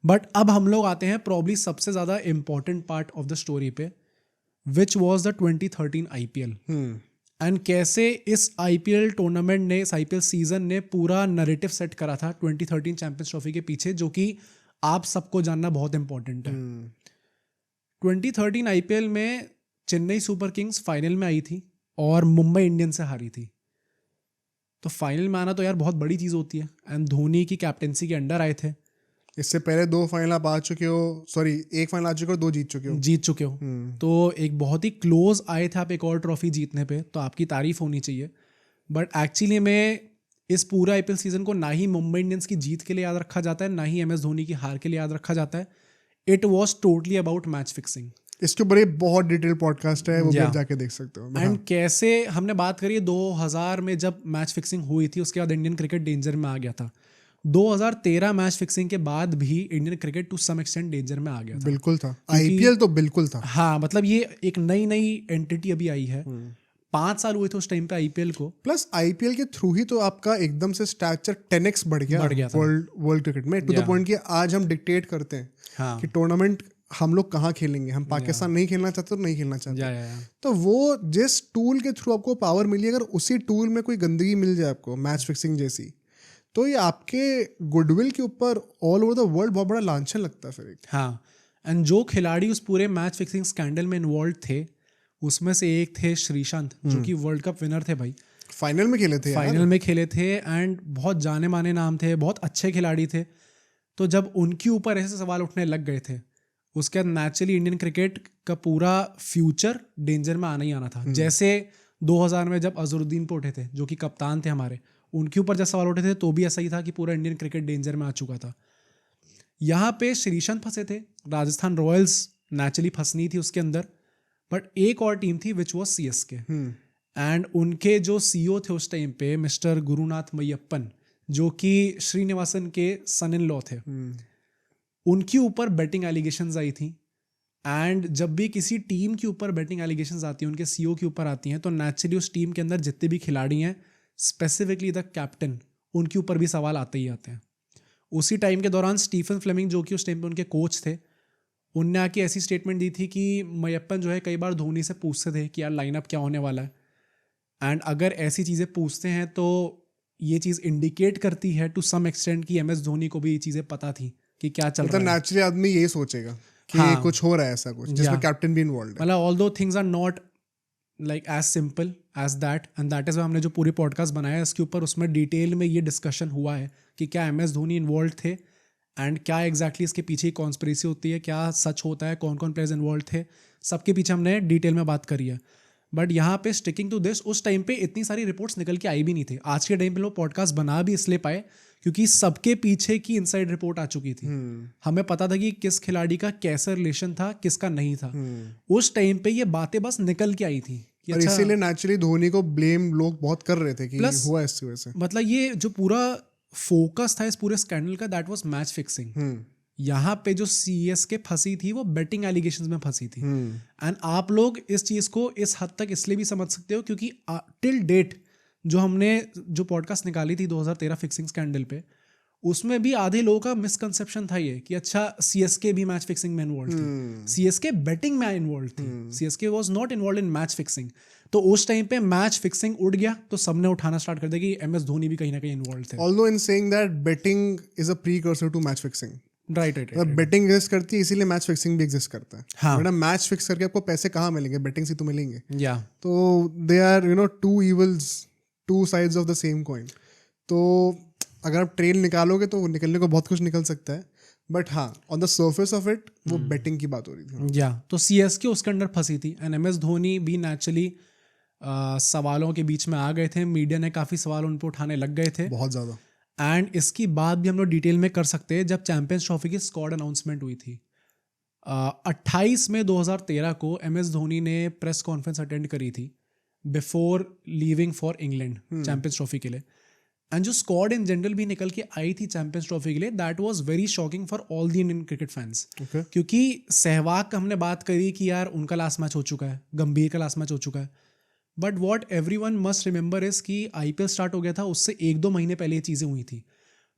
But अब हम लोग आते हैं प्रॉब्ली सबसे ज़्यादा important part of the story पे, which was the 2013 IPL। And कैसे इस IPL टूर्नामेंट ने, इस IPL सीजन ने पूरा नरेटिव सेट करा था 2013 चैंपियंस ट्रॉफी के पीछे, जो कि आप सबको जानना बहुत इंपॉर्टेंट है। 2013 IPL में चेन्नई सुपर किंग्स फाइनल में आई थी और मुंबई इंडियंस से हारी थी। तो फाइनल में आना तो यार बहुत बड़ी चीज़ होती है, एंड धोनी की कैप्टेंसी के अंडर आए थे। इससे पहले 2 फाइनल आप आ चुके हो, सॉरी 1 फाइनल आ चुके हो, 2 जीत चुके हो। तो एक बहुत ही क्लोज आए थे आप एक और ट्रॉफी जीतने पे, तो आपकी तारीफ होनी चाहिए। बट एक्चुअली में इस पूरा IPL सीजन को ना ही मुंबई इंडियंस की जीत के लिए याद रखा जाता है, ना ही MS धोनी की हार के लिए याद रखा जाता है। It was totally about match fixing. इसके ऊपर एक बहुत डिटेल पॉडकास्ट है, वो भी आप जाके देख सकते हो। एंड कैसे हमने बात करी 2000 में जब मैच फिक्सिंग हुई थी, उसके बाद इंडियन क्रिकेट डेंजर में आ गया था। 2013 मैच फिक्सिंग के बाद भी Indian cricket to some extent danger में आ गया था। बिल्कुल था, IPL तो बिल्कुल था। हाँ, मतलब ये एक नई एंटिटी अभी आई है। 5 साल हुए थे उस टाइम पे IPL को। प्लस IPL के थ्रू ही तो आपका एकदम से स्टैचर 10x बढ़ गया था वर्ल्ड क्रिकेट में, टू द पॉइंट कि आज हम डिक्टेट करते हैं कि टूर्नामेंट हम लोग कहाँ खेलेंगे। हम पाकिस्तान नहीं खेलना चाहते तो नहीं खेलना चाहते। तो वो जिस टूल के थ्रू आपको पावर मिली, अगर उसी टूल में कोई गंदगी मिल जाए आपको, मैच फिक्सिंग जैसी, तो ये आपके गुडविल के ऊपर ऑल ओवर द वर्ल्ड बहुत बड़ा लांछन लगता है फिर। हाँ, एंड जो खिलाड़ी उस पूरे मैच फिक्सिंग स्कैंडल में इन्वॉल्व थे, उसमें से एक थे श्रीशांत, जो कि वर्ल्ड कप विनर थे भाई। फाइनल में खेले थे एंड बहुत जाने माने नाम थे, बहुत अच्छे खिलाड़ी थे। तो जब उनके ऊपर ऐसे सवाल उठने लग गए थे, उसके बाद नेचुरली इंडियन क्रिकेट का पूरा फ्यूचर डेंजर में आना ही आना था। जैसे 2000 में जब अजहरुद्दीन पे उठे थे, जो कि कप्तान थे हमारे, उनके ऊपर जब सवाल उठे थे तो भी ऐसा ही था कि पूरा इंडियन क्रिकेट डेंजर में आ चुका था। यहाँ पे श्रीशांत फंसे थे, राजस्थान रॉयल्स नेचुरली फंसनी थी उसके अंदर, बट एक और टीम थी विच वॉज CSK। एंड उनके जो CEO थे उस टाइम पे, मिस्टर गुरुनाथ मय्यप्पन, जो कि श्रीनिवासन के सन इन लॉ थे, उनके ऊपर बेटिंग एलिगेशंस आई थी। एंड जब भी किसी टीम के ऊपर बेटिंग एलिगेशंस आती हैं, उनके CEO के ऊपर आती हैं, तो नेचुरली उस टीम के अंदर जितने भी खिलाड़ी हैं, स्पेसिफिकली द कैप्टन, उनके ऊपर भी सवाल आते ही आते हैं। उसी टाइम के दौरान स्टीफन फ्लेमिंग, जो कि उस टाइम पे उनके कोच थे, उनने आके ऐसी स्टेटमेंट दी थी कि मय्यप्पन जो है कई बार धोनी से पूछते थे कि यार लाइनअप क्या होने वाला है। एंड अगर ऐसी चीज़ें पूछते हैं तो ये चीज़ इंडिकेट करती है टू सम एक्सटेंट कि MS धोनी को भी ये चीज़ें पता थी कि क्या चल रहा है। नेचुरली आदमी यही सोचेगा कि कुछ हो रहा है ऐसा कुछ, जिसमें कैप्टन भी इन्वॉल्व है। मतलब although things are not like as simple as that, and that is हमने जो पूरी पॉडकास्ट बनाया है इसके ऊपर, उसमें डिटेल में ये डिस्कशन हुआ है कि क्या MS धोनी इन्वॉल्व थे एंड क्या एग्जैक्टली इसके पीछे कॉन्स्पिरेसी होती है, क्या सच होता है, कौन कौन प्लेयर्स इन्वॉल्व थे, सबके पीछे हमने डिटेल में बात करी है। बट यहाँ पे स्टिकिंग टू दिस, उस टाइम पे इतनी सारी रिपोर्ट्स निकल के आई भी नहीं थी। आज के टाइम पे लोग पॉडकास्ट बना भी इसलिए पाए क्योंकि सबके पीछे की इनसाइड रिपोर्ट आ चुकी थी। हमें पता था कि किस खिलाड़ी का कैसा रिलेशन था, किसका नहीं था। उस टाइम पे ये बातें बस निकल के आई थी। और अच्छा, इसीलिए नेचुरली धोनी को ब्लेम लोग बहुत कर रहे थे कि हुआ इसकी वजह से। मतलब ये जो पूरा फोकस था इस पूरे स्कैंडल का, दैट वाज मैच फिक्सिंग। यहाँ पे जो CSK फंसी थी वो बेटिंग एलिगेशंस में फंसी थी। एंड आप लोग इस चीज़ को इस हद तक इसलिए भी समझ सकते हो क्योंकि टिल डेट जो हमने जो पॉडकास्ट निकाली थी 2013 फिक्सिंग स्कैंडल पे, उसमें भी आधे लोगों का मिसकंसेप्शन था ये कि अच्छा CSK भी मैच फिक्सिंग में इन्वॉल्व थी। CSK बेटिंग में इन्वॉल्व थी, CSK was not involve in match fixing. तो उस टाइम पे मैच फिक्सिंग उड़ गया तो सबने उठाना स्टार्ट कर दिया कि MS धोनी भी कहीं ना कहीं इन्वॉल्व थे। Although in saying that betting is a precursor to match fixing. Right. Betting exist करती है, इसीलिए मैच फिक्सिंग भी एग्जिस्ट करता है। हाँ, वरना मैच फिक्स करके आपको पैसे कहाँ मिलेंगे, बेटिंग से तो मिलेंगे। या तो they are two evils, two sides of the same coin. तो अगर आप ट्रेल निकालोगे तो निकलने को बहुत कुछ निकल सकता है, बट हाँ on the surface of it वो बेटिंग की बात हो रही थी। या तो CSK उसके अंदर फंसी थी एंड MS धोनी भी नेचुरली सवालों के बीच में आ गए थे। मीडिया ने काफ़ी सवाल उन पर उठाने लग गए थे बहुत ज़्यादा। एंड इसकी बात भी हम लोग डिटेल में कर सकते हैं जब चैंपियंस ट्रॉफी की स्क्वाड अनाउंसमेंट हुई थी। 28 मई 2013 को MS धोनी ने प्रेस कॉन्फ्रेंस अटेंड करी थी before leaving for England champions trophy के लिए। एंड जो स्क्वाड इन जनरल भी निकल के आई थी चैंपियंस ट्रॉफी के लिए, that was very shocking for all the Indian cricket fans. क्योंकि सहवाग का हमने बात करी कि यार उनका लास्ट मैच हो चुका है, गंभीर का लास्ट मैच हो चुका है, but what everyone must remember is कि IPL स्टार्ट हो गया था उससे 1-2 महीने पहले ये चीज़ें हुई थी।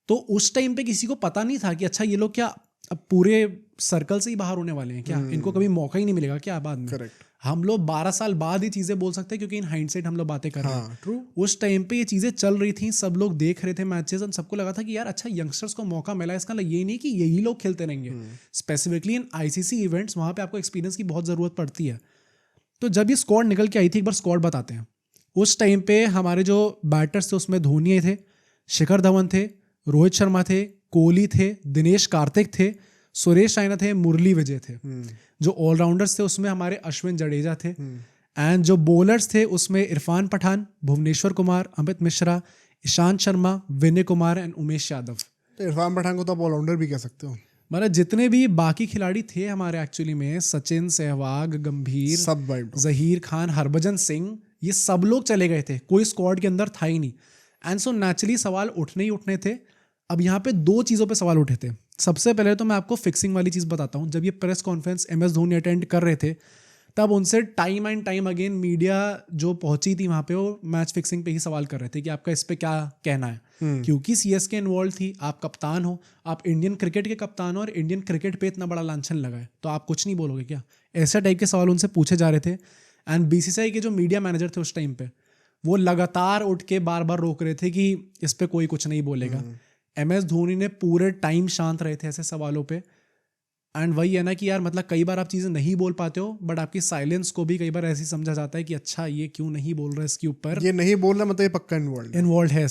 तो उस टाइम पे किसी को पता नहीं था कि अच्छा ये लोग क्या अब पूरे सर्कल से ही बाहर होने वाले हैं क्या? इनको कभी मौका ही नहीं मिलेगा क्या बाद में? करेक्ट। हम लोग 12 साल बाद ही चीज़ें बोल सकते हैं क्योंकि इन हाइंडसाइट हम लोग बातें कर रहे हैं। ट्रू। उस टाइम पे ये चीज़ें चल रही थी, सब लोग देख रहे थे मैचेस, और सबको लगा था कि यार अच्छा यंगस्टर्स को मौका मिला, इसका मतलब ये नहीं कि यही लोग खेलते रहेंगे। स्पेसिफिकली इन आईसीसी इवेंट्स वहाँ पे आपको एक्सपीरियंस की बहुत ज़रूरत पड़ती है। तो जब ये स्क्वाड निकल के आई थी, एक बार स्क्वाड बताते हैं। उस टाइम पे हमारे जो बैटर्स थे उसमें धोनी थे, शिखर धवन थे, रोहित शर्मा थे, कोहली थे, दिनेश कार्तिक थे, सुरेश रैना थे, मुरली विजय थे। जो ऑलराउंडर्स थे उसमें हमारे अश्विन जडेजा थे, एंड जो बॉलर्स थे उसमें इरफान पठान, भुवनेश्वर कुमार, अमित मिश्रा, ईशांत शर्मा, विनय कुमार एंड उमेश यादव। तो इरफान पठान को तो आप ऑलराउंडर भी कह सकते हो। मतलब जितने भी बाकी खिलाड़ी थे हमारे एक्चुअली में, सचिन, सहवाग, गंभीर, सब वाइड, जहीर खान, हरभजन सिंह, ये सब लोग चले गए थे, कोई स्क्वाड के अंदर था ही नहीं। एंड सो नेचुरली सवाल उठने ही उठने थे। अब यहाँ पे दो चीज़ों पे सवाल उठे थे। सबसे पहले तो मैं आपको फिक्सिंग वाली चीज़ बताता हूँ। जब ये press conference MS Dhoni attend कर रहे थे, तब उनसे time and time again media जो पहुंची थी वहाँ पे, वो मैच फिक्सिंग पे ही सवाल कर रहे थे कि आपका इस पे क्या कहना है। क्योंकि CSK इन्वॉल्व थी, आप कप्तान हो, आप इंडियन क्रिकेट के कप्तान हो, और इंडियन क्रिकेट पे इतना बड़ा लांछन लगा है, तो आप कुछ नहीं बोलोगे क्या? ऐसा टाइप के सवाल उनसे पूछे जा रहे थे। एंड BCCI के जो मीडिया मैनेजर थे उस टाइम पे, वो लगातार उठ के बार बार रोक रहे थे कि इस पे कोई कुछ नहीं बोलेगा। MS धोनी ने पूरे टाइम शांत रहे थे ऐसे सवालों पे। एंड वही है ना कि यार मतलब कई बार आप चीज़ें नहीं बोल पाते हो, बट आपकी साइलेंस को भी कई बार ऐसे समझा जाता है कि अच्छा ये क्यों नहीं बोल रहा है इसके ऊपर, ये नहीं बोल रहा मतलब ये पक्का इन्वॉल्व है।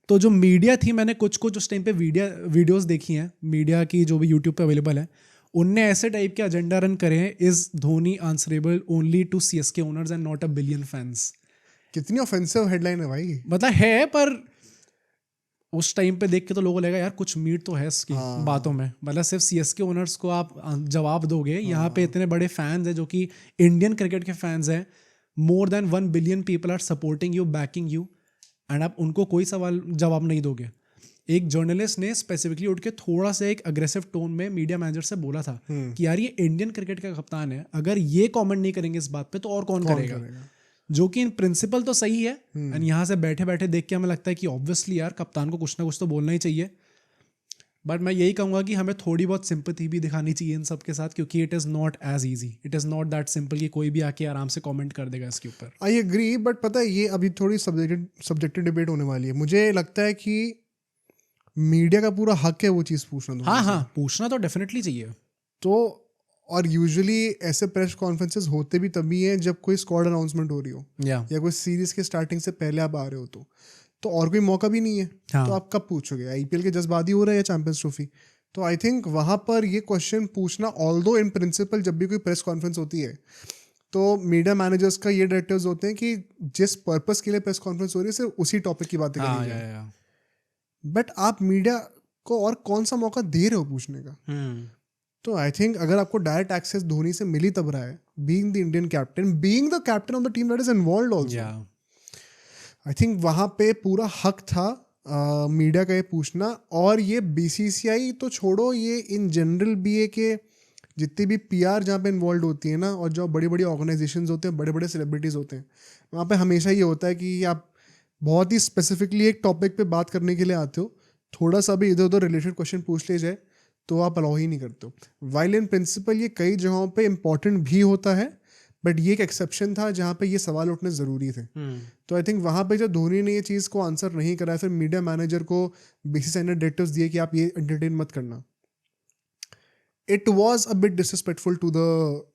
तो जो मीडिया थी, मैंने कुछ उस टाइम पे वीडियोस देखी हैं मीडिया की जो भी यूट्यूब पे अवेलेबल है, उनने ऐसे टाइप के एजेंडा रन करे हैं, is Dhoni answerable only to CSK owners and not a billion fans. कितनी ऑफेंसिव हेडलाइन है भाई। मतलब है, पर उस टाइम पे देख के तो लोगों को लगेगा यार कुछ मीट तो है इसकी बातों में। मतलब सिर्फ CSK ओनर्स को आप जवाब दोगे, यहाँ पे इतने बड़े फैंस हैं जो कि इंडियन क्रिकेट के फैंस हैं, more than 1 billion people are supporting you, backing you, and आप उनको कोई सवाल जवाब नहीं दोगे। एक जर्नलिस्ट ने स्पेसिफिकली उठ के थोड़ा सा एक अग्रेसिव टोन में मीडिया मैनेजर से बोला था कि यार ये इंडियन क्रिकेट का कप्तान है, अगर ये कमेंट नहीं करेंगे इस बात पे तो और कौन करेगा? जो कि इन प्रिंसिपल तो सही है। एंड यहाँ से बैठे बैठे देख के हमें लगता है कि ऑब्वियसली यार कप्तान को कुछ ना कुछ तो बोलना ही चाहिए। बट मैं यही कहूँगा कि हमें थोड़ी बहुत सिंपैथी भी दिखानी चाहिए इन सब के साथ, क्योंकि it is not as easy, it is not that simple कि कोई भी आके आराम से कमेंट कर देगा इसके ऊपर। आई एग्री, बट पता है ये अभी थोड़ी सब्जेक्टिव डिबेट होने वाली है। मुझे लगता है कि मीडिया का पूरा हक है वो चीज़ पूछना। हाँ, पूछना तो डेफिनेटली चाहिए। तो और यूजुअली ऐसे प्रेस कॉन्फ्रेंसेस होते भी तभी हैं जब कोई स्क्वाड अनाउंसमेंट हो रही हो या कोई सीरीज के स्टार्टिंग से पहले आप आ रहे हो, तो और कोई मौका भी नहीं है। तो आप कब पूछोगे? IPL के जज्बाती हो रहे हैं, चैंपियंस ट्रॉफी। तो आई थिंक वहाँ पर ये क्वेश्चन पूछना, ऑल्दो इन प्रिंसिपल जब भी कोई प्रेस कॉन्फ्रेंस होती है तो मीडिया मैनेजर्स का ये डायरेक्टिव्स होते हैं कि जिस पर्पस के लिए प्रेस कॉन्फ्रेंस हो रही है सिर्फ उसी टॉपिक की बातें करी जाए। बट आप मीडिया को और कौन सा मौका दे रहे हो पूछने का? तो आई थिंक अगर आपको डायरेक्ट एक्सेस धोनी से मिल ही तब रहा है, being the Indian captain, being the captain of the team that is involved also, I think वहाँ पे पूरा हक था मीडिया का ये पूछना। और ये BCCI तो छोड़ो, ये इन जनरल BA के जितनी भी PR जहाँ पे इन्वॉल्व होती है ना, और जो बड़ी बड़ी ऑर्गेनाइजेशंस होते हैं, बड़े बड़े सेलिब्रिटीज़ होते हैं, वहाँ पे हमेशा ये होता है कि आप बहुत ही स्पेसिफिकली एक टॉपिक पे बात करने के लिए आते हो, थोड़ा सा भी इधर उधर रिलेटेड क्वेश्चन पूछ ले जाए तो आप अलाउ ही नहीं करते हो। वाइल इन प्रिंसिपल ये कई जगहों पे इम्पॉर्टेंट भी होता है, बट ये एक एक्सेप्शन था जहाँ पे ये सवाल उठने ज़रूरी थे। तो आई थिंक वहाँ पे जब धोनी ने ये चीज़ को आंसर नहीं करा, फिर मीडिया मैनेजर को BCCI ने डायरेक्टिव्स दिए कि आप ये एंटरटेन मत करना, it was a bit disrespectful to the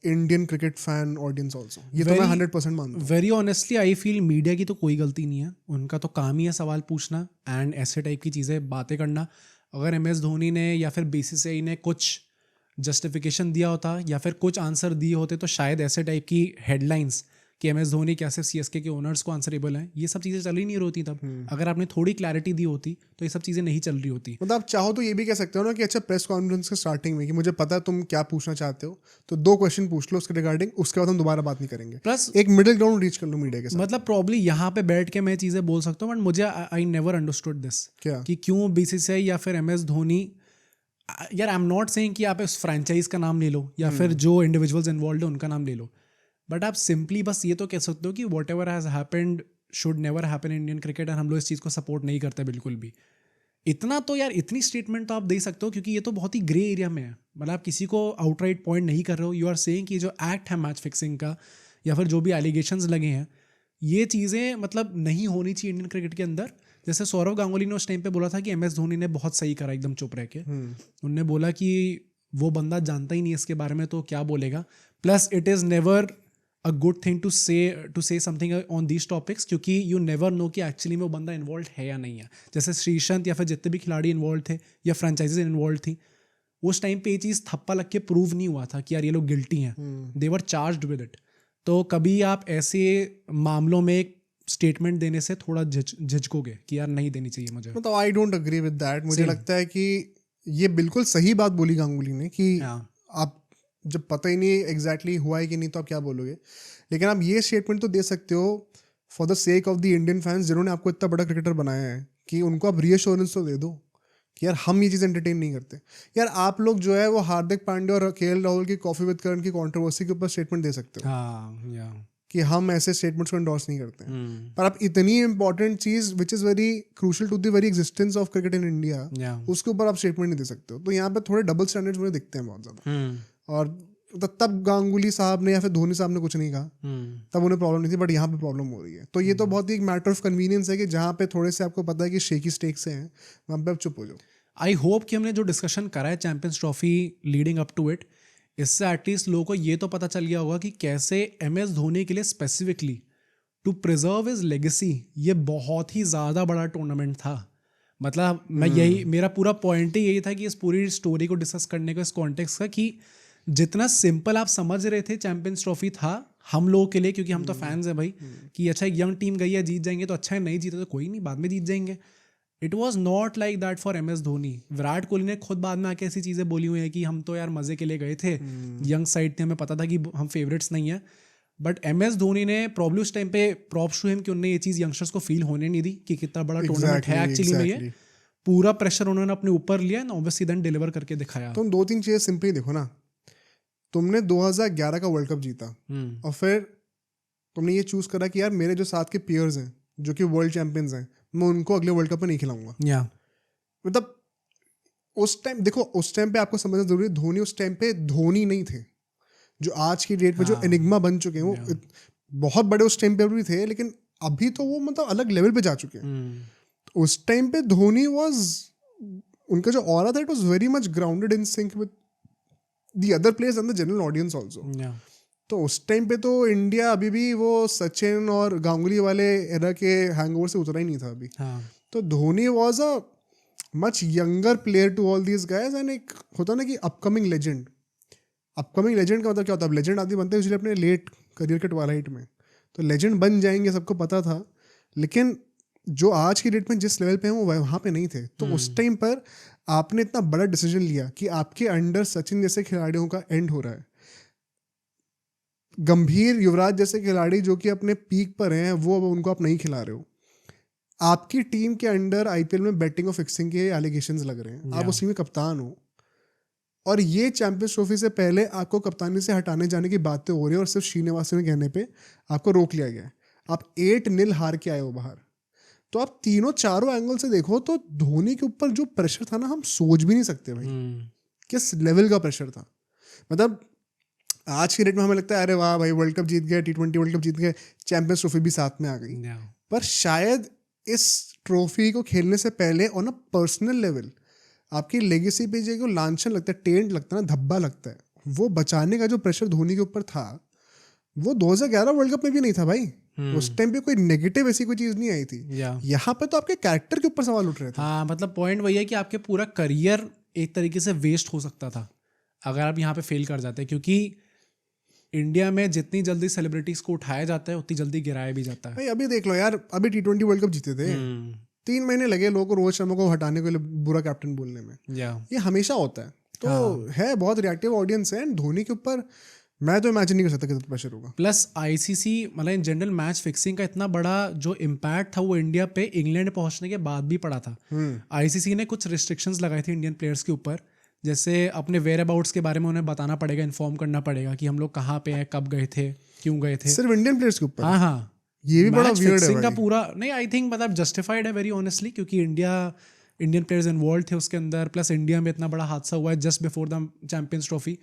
Indian cricket fan audience also. ये तो मैं 100% मानता हूँ। Very honestly I feel media की तो कोई गलती नहीं है, उनका तो काम ही है सवाल पूछना एंड ऐसे टाइप की चीज़ें बातें करना। अगर MS धोनी ने या फिर BCCI ने कुछ जस्टिफिकेशन दिया होता या फिर कुछ आंसर दिए होते तो शायद ऐसे टाइप की हेडलाइंस कि MS धोनी कैसे CSK के ओनर्स को आंसरेबल हैं, ये सब चीज़ें चल ही नहीं होती तब। अगर आपने थोड़ी क्लैरिटी दी होती तो ये सब चीज़ें नहीं चल रही होती। मतलब आप चाहो तो ये भी कह सकते हो ना कि अच्छा प्रेस कॉन्फ्रेंस के स्टार्टिंग में कि मुझे पता है तुम क्या पूछना चाहते हो, तो 2 क्वेश्चन पूछ लो उसके रिगार्डिंग, उसके बाद हम दोबारा बात नहीं करेंगे। प्लस एक मिडिल ग्राउंड रीच कर लो मीडिया के साथ। मतलब प्रॉब्ली यहाँ पे बैठ के मैं चीज़ें बोल सकता हूँ, बट मुझे आई नेवर अंडरस्टूड दिस क्या कि क्यों BCCI या फिर MS धोनी, यार आई एम नॉट सेइंग कि आप इस फ्रेंचाइज का नाम ले लो या फिर जो इंडिविजुअल्स इन्वॉल्व है उनका नाम ले लो, बट आप सिंपली बस ये तो कह सकते हो कि what ever has happened should never happen in Indian cricket, और हम लोग इस चीज़ को सपोर्ट नहीं करते बिल्कुल भी। इतना तो यार, इतनी स्टेटमेंट तो आप दे सकते हो, क्योंकि ये तो बहुत ही ग्रे एरिया में है। मतलब आप किसी को आउटराइट पॉइंट नहीं कर रहे हो, यू आर सेइंग कि जो एक्ट है मैच फिक्सिंग का या फिर जो भी एलिगेशंस लगे हैं, ये चीज़ें मतलब नहीं होनी चाहिए इंडियन क्रिकेट के अंदर। जैसे सौरव गांगुली ने उस टाइम पे बोला था कि MS धोनी ने बहुत सही करा एकदम चुप रह के। उनने बोला कि वो बंदा जानता ही नहीं इसके बारे में तो क्या बोलेगा। Plus it is never a good thing to say something on these topics, क्योंकि यू नेवर नो कि एक्चुअली में वो बंदा इन्वॉल्व है या नहीं है। जैसे श्रीशांत या फिर जितने भी खिलाड़ी इन्वॉल्व थे या फ्रेंचाइजीज इन्वॉल्व थी, उस टाइम पे ये चीज़ थप्पा लग के प्रूव नहीं हुआ था कि यार ये लोग गिल्टी हैं, दे वर चार्ज्ड विद इट। तो कभी आप ऐसे मामलों में एक स्टेटमेंट देने से थोड़ा झिझकोगे कि यार नहीं देनी चाहिए मुझे। मतलब I don't agree with that. मुझे लगता है कि ये बिल्कुल सही बात बोली गांगुली ने कि आप जब पता ही नहीं एग्जैक्टली हुआ है कि नहीं तो आप क्या बोलोगे, लेकिन आप ये स्टेटमेंट तो दे सकते हो for the sake of the Indian fans जिन्होंने आपको इतना बड़ा क्रिकेटर बनाया है, कि उनको आप रीअश्योरेंस तो दे दो कि यार हम ये चीज़ एंटरटेन नहीं करते। यार आप लोग जो है वो हार्दिक पांड्या और KL राहुल की कॉफी विद करण की कंट्रोवर्सी के ऊपर स्टेटमेंट दे सकते हो कि हम ऐसे स्टेटमेंट्स को एंडोर्स नहीं करते हैं, पर आप इतनी इंपॉर्टेंट चीज which is very crucial to the very existence of cricket in India, उसके ऊपर आप स्टेटमेंट नहीं दे सकते हो। तो यहाँ पे थोड़े डबल स्टैंडर्ड्स मुझे दिखते हैं बहुत ज्यादा। और तब गांगुली साहब ने या फिर धोनी साहब ने कुछ नहीं कहा, तब उन्हें प्रॉब्लम नहीं थी, बट यहाँ पे प्रॉब्लम हो रही है। तो ये तो बहुत ही एक मैटर ऑफ कन्वीनियंस है कि जहाँ पे थोड़े से आपको पता है कि शेकी स्टेक्स हैं, वहाँ पे आप चुप हो जाओ। आई होप कि हमने जो डिस्कशन करा है champions trophy leading up to it, इससे एटलीस्ट लोगों को ये तो पता चल गया होगा कि कैसे MS धोनी के लिए specifically to preserve his legacy ये बहुत ही ज़्यादा बड़ा टूर्नामेंट था। मतलब मैं यही, मेरा पूरा पॉइंट ही यही था कि इस पूरी स्टोरी को डिस्कस करने का, इस कॉन्टेक्स्ट का, कि जितना सिंपल आप समझ रहे थे चैंपियंस ट्रॉफी था हम लोगों के लिए, क्योंकि हम तो फैंस हैं भाई, कि अच्छा एक यंग टीम गई है, जीत जाएंगे तो अच्छा है, नहीं जीते तो कोई नहीं, बाद में जीत जाएंगे। It was not like that for MS Dhoni. Virat Kohli ने खुद बाद में आके ऐसी चीज़ें बोली हुई हैं कि हम तो यार मज़े के लिए गए थे, यंग साइड थे, हमें पता था कि हम फेवरेट्स नहीं है। बट MS धोनी ने प्रॉब्लम उस टाइम पे प्रॉप्स टू हिम कि उन्होंने ये चीज़ यंगस्टर्स को फील होने नहीं दी कि कितना बड़ा टूर्नामेंट है एक्चुअली में। ये पूरा प्रेशर उन्होंने अपने ऊपर लिया एंड ऑब्वियसली देन डिलीवर करके दिखाया। तुम 2-3 चीज़ें सिंपली देखो ना, तुमने 2011 का वर्ल्ड कप जीता और फिर तुमने ये चूज करा कि यार मेरे जो साथ के पियर्स हैं जो कि वर्ल्ड चैंपियंस हैं, मैं उनको अगले वर्ल्ड कप में नहीं खिलाऊंगा। मतलब उस टाइम देखो, उस टाइम पे आपको समझना जरूरी है, धोनी उस टाइम पे धोनी नहीं थे जो आज की डेट में जो एनिग्मा बन चुके हैं। वो बहुत बड़े उस टाइम पे भी थे, लेकिन अभी तो वो मतलब अलग लेवल पे जा चुके हैं। उस टाइम पे धोनी वाज, उनका जो ऑरा था, it was very much grounded in sync with the other players and the general audience also. तो उस टाइम पे तो इंडिया अभी भी वो सचिन और गांगुली वाले एरा के हैंगओवर से उतरा ही नहीं था अभी। तो Dhoni was a much younger player to all these guys, and एक होता ना कि अपकमिंग लेजेंड। अपकमिंग लेजेंड का मतलब क्या होता है? लेजेंड आदमी बनते हैं यूजुअली अपने लेट करियर के ट्वाइलाइट में, तो लेजेंड बन जाएंगे, सबको पता था। लेकिन जो आज की डेट में जिस लेवल पे हैं वो वहाँ पे नहीं थे। तो उस टाइम पर आपने इतना बड़ा डिसीजन लिया कि आपके अंडर सचिन जैसे खिलाड़ियों का एंड हो रहा है, गंभीर, युवराज जैसे खिलाड़ी जो कि अपने पीक पर हैं, वो अब उनको आप नहीं खिला रहे हो। आपकी टीम के अंडर IPL में बैटिंग और फिक्सिंग के एलिगेशंस लग रहे हैं, आप उसी में कप्तान हो, और ये चैंपियंस ट्रॉफी से पहले आपको कप्तानी से हटाने जाने की बातें हो रही हैं और सिर्फ श्रीनिवासन के कहने पे आपको रोक लिया गया है। आप 8-0 हार के आए हो बाहर। तो आप तीनों चारों एंगल से देखो तो धोनी के ऊपर जो प्रेशर था ना, हम सोच भी नहीं सकते भाई किस लेवल का प्रेशर था। मतलब आज की डेट में हमें लगता है अरे वाह भाई वर्ल्ड कप जीत गए, T20 वर्ल्ड कप जीत गए, चैंपियंस ट्रॉफी भी साथ में आ गई। पर शायद इस ट्रॉफी को खेलने से पहले ऑन अ पर्सनल लेवल आपकी लेगेसी पे जो लांछन लगता है, टेंट लगता है ना, धब्बा लगता है, वो बचाने का जो प्रेशर धोनी के ऊपर था वो 2011 वर्ल्ड कप में भी नहीं था भाई। उस टाइम पे कोई नेगेटिव ऐसी कोई चीज नहीं आई थी। यहाँ पे तो आपके कैरेक्टर के ऊपर सवाल उठ रहे थे। हाँ, मतलब पॉइंट वही है कि आपके पूरा करियर एक तरीके से वेस्ट हो सकता था अगर आप यहाँ पे फेल कर जाते, क्योंकि इंडिया में जितनी जल्दी सेलिब्रिटीज को उठाया जाता है उतनी जल्दी गिराया भी जाता है। भाई अभी देख लो यार, अभी T20 वर्ल्ड कप जीते थे, 3 महीने लगे लोगों को रोहित शर्मा को हटाने के लिए बुरा कैप्टन बोलने में। ये हमेशा होता है। तो है बहुत रिएक्टिव ऑडियंस है, धोनी के ऊपर मैं तो इमेजिन नहीं कर सकता कितना प्रेशर होगा। प्लस ICC मतलब इन जनरल मैच फिक्सिंग का इतना बड़ा जो इम्पैक्ट था वो इंडिया पे इंग्लैंड पहुंचने के बाद भी पड़ा था। ICC ने कुछ रिस्ट्रिक्शंस लगाई थी इंडियन प्लेयर्स के ऊपर, जैसे अपने वेयर अबाउट्स के बारे में उन्हें बताना पड़ेगा, इन्फॉर्म करना पड़ेगा कि हम लोग कहाँ पे हैं, कब गए थे, क्यों गए थे। सिर्फ इंडियन प्लेयर्स के ऊपर? हाँ, ये भी बड़ा वियर्ड है का पूरा नहीं, आई थिंक मतलब जस्टिफाइड है वेरी ऑनेस्टली, क्योंकि इंडिया इंडियन प्लेयर्स इन्वॉल्व थे उसके अंदर, प्लस इंडिया में इतना बड़ा हादसा हुआ है just before the champions trophy.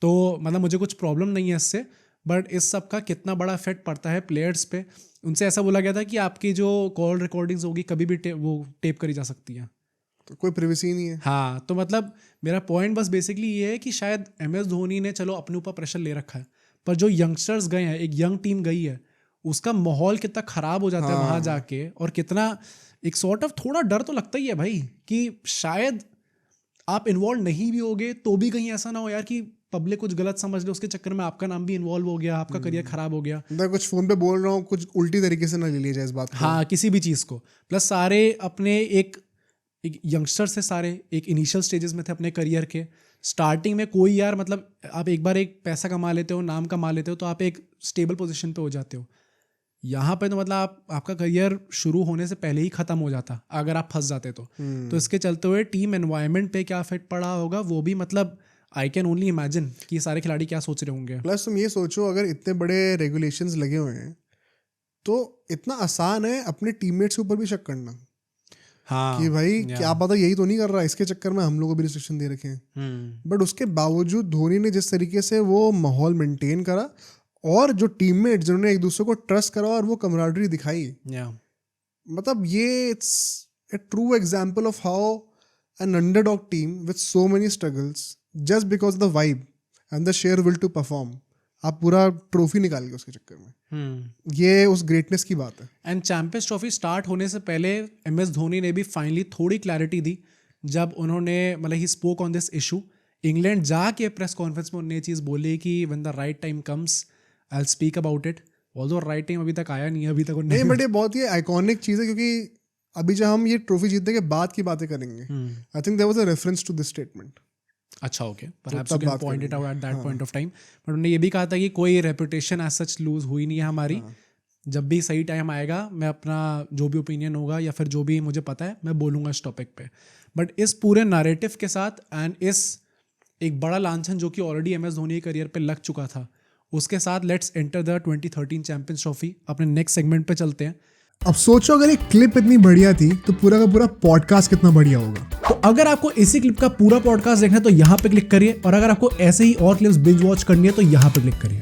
तो मतलब मुझे कुछ प्रॉब्लम नहीं है इससे, बट इस सब का कितना बड़ा इफेक्ट पड़ता है प्लेयर्स पे। उनसे ऐसा बोला गया था कि आपकी जो कॉल रिकॉर्डिंग्स होगी कभी भी वो टेप करी जा सकती है, तो कोई प्राइवेसी नहीं है। हाँ, तो मतलब मेरा पॉइंट बस बेसिकली ये है कि शायद MS धोनी ने चलो अपने ऊपर प्रेशर ले रखा है, पर जो यंगस्टर्स गए हैं, एक यंग टीम गई है, उसका माहौल कितना खराब हो जाता है वहाँ जाके, और कितना एक सॉर्ट ऑफ थोड़ा डर तो लगता ही है भाई कि शायद आप इन्वॉल्व नहीं भी होगे तो भी कहीं ऐसा ना हो यार कि पब्लिक कुछ गलत समझ ले, उसके चक्कर में आपका नाम भी इन्वॉल्व हो गया, आपका करियर खराब हो गया। मैं कुछ फोन पे बोल रहा हूँ, कुछ उल्टी तरीके से ना ले लिया जाए इस बात को। हाँ, किसी भी चीज़ को। प्लस सारे अपने एक यंगस्टर से, सारे एक इनिशियल स्टेजेस में थे अपने करियर के, स्टार्टिंग में कोई यार मतलब आप एक बार एक पैसा कमा लेते हो, नाम कमा लेते हो, तो आप एक स्टेबल पोजीशन पे हो जाते हो। यहाँ पे तो मतलब आपका करियर शुरू होने से पहले ही ख़त्म हो जाता अगर आप फंस जाते तो इसके चलते हुए टीम एनवायरनमेंट पे क्या इफेक्ट पड़ा होगा वो भी मतलब आई कैन ओनली इमेजिन कि सारे खिलाड़ी क्या सोच रहे होंगे। प्लस तुम ये सोचो, अगर इतने बड़े रेगुलेशंस लगे हुए हैं तो इतना आसान है अपने टीममेट्स के ऊपर भी शक करना। हाँ, कि भाई क्या पता यही तो नहीं कर रहा, इसके चक्कर में हम लोग को भी रिस्ट्रिक्शन दे रखे हैं। बट उसके बावजूद धोनी ने जिस तरीके से वो माहौल मेंटेन करा, और जो टीममेट जिन्होंने एक दूसरे को ट्रस्ट करा और वो कमराडरी दिखाई, मतलब ये it's a true example of how an underdog team with so many struggles, just because the vibe and the share will to perform, आप पूरा ट्रॉफी निकाल गए उसके चक्कर में। ये उस ग्रेटनेस की बात है। एंड चैंपियंस ट्रॉफी स्टार्ट होने से पहले MS धोनी ने भी फाइनली थोड़ी क्लैरिटी दी, जब उन्होंने मतलब he spoke on this issue. England जाके प्रेस कॉन्फ्रेंस में उन्होंने ये चीज़ बोली कि when the right time comes I will speak about it. Although right time अभी तक आया नहीं है, अभी तक नहीं, बट ये बहुत ही आइकॉनिक चीज़ है, क्योंकि अभी जब हम ये ट्रॉफी जीतने के बाद की बातें करेंगे, I think there was a reference to this statement. अच्छा, okay, perhaps you can point it out at that point of time. But उन्होंने ये भी कहा था कि कोई रेपुटेशन एज सच लूज हुई नहीं है हमारी। जब भी सही टाइम आएगा मैं अपना जो भी ओपिनियन होगा या फिर जो भी मुझे पता है मैं बोलूँगा इस टॉपिक पे। बट इस पूरे नैरेटिव के साथ एंड इस एक बड़ा लांछन जो कि ऑलरेडी MS धोनी के करियर पे लग चुका था, उसके साथ let's enter the 2013 champions trophy. अपने नेक्स्ट सेगमेंट पे चलते हैं। अब सोचो अगर एक क्लिप इतनी बढ़िया थी तो पूरा का पूरा पॉडकास्ट कितना बढ़िया होगा। तो अगर आपको इसी क्लिप का पूरा पॉडकास्ट देखना है तो यहाँ पे क्लिक करिए, और अगर आपको ऐसे ही और क्लिप्स बिंज वॉच करनी है तो यहाँ पे क्लिक करिए।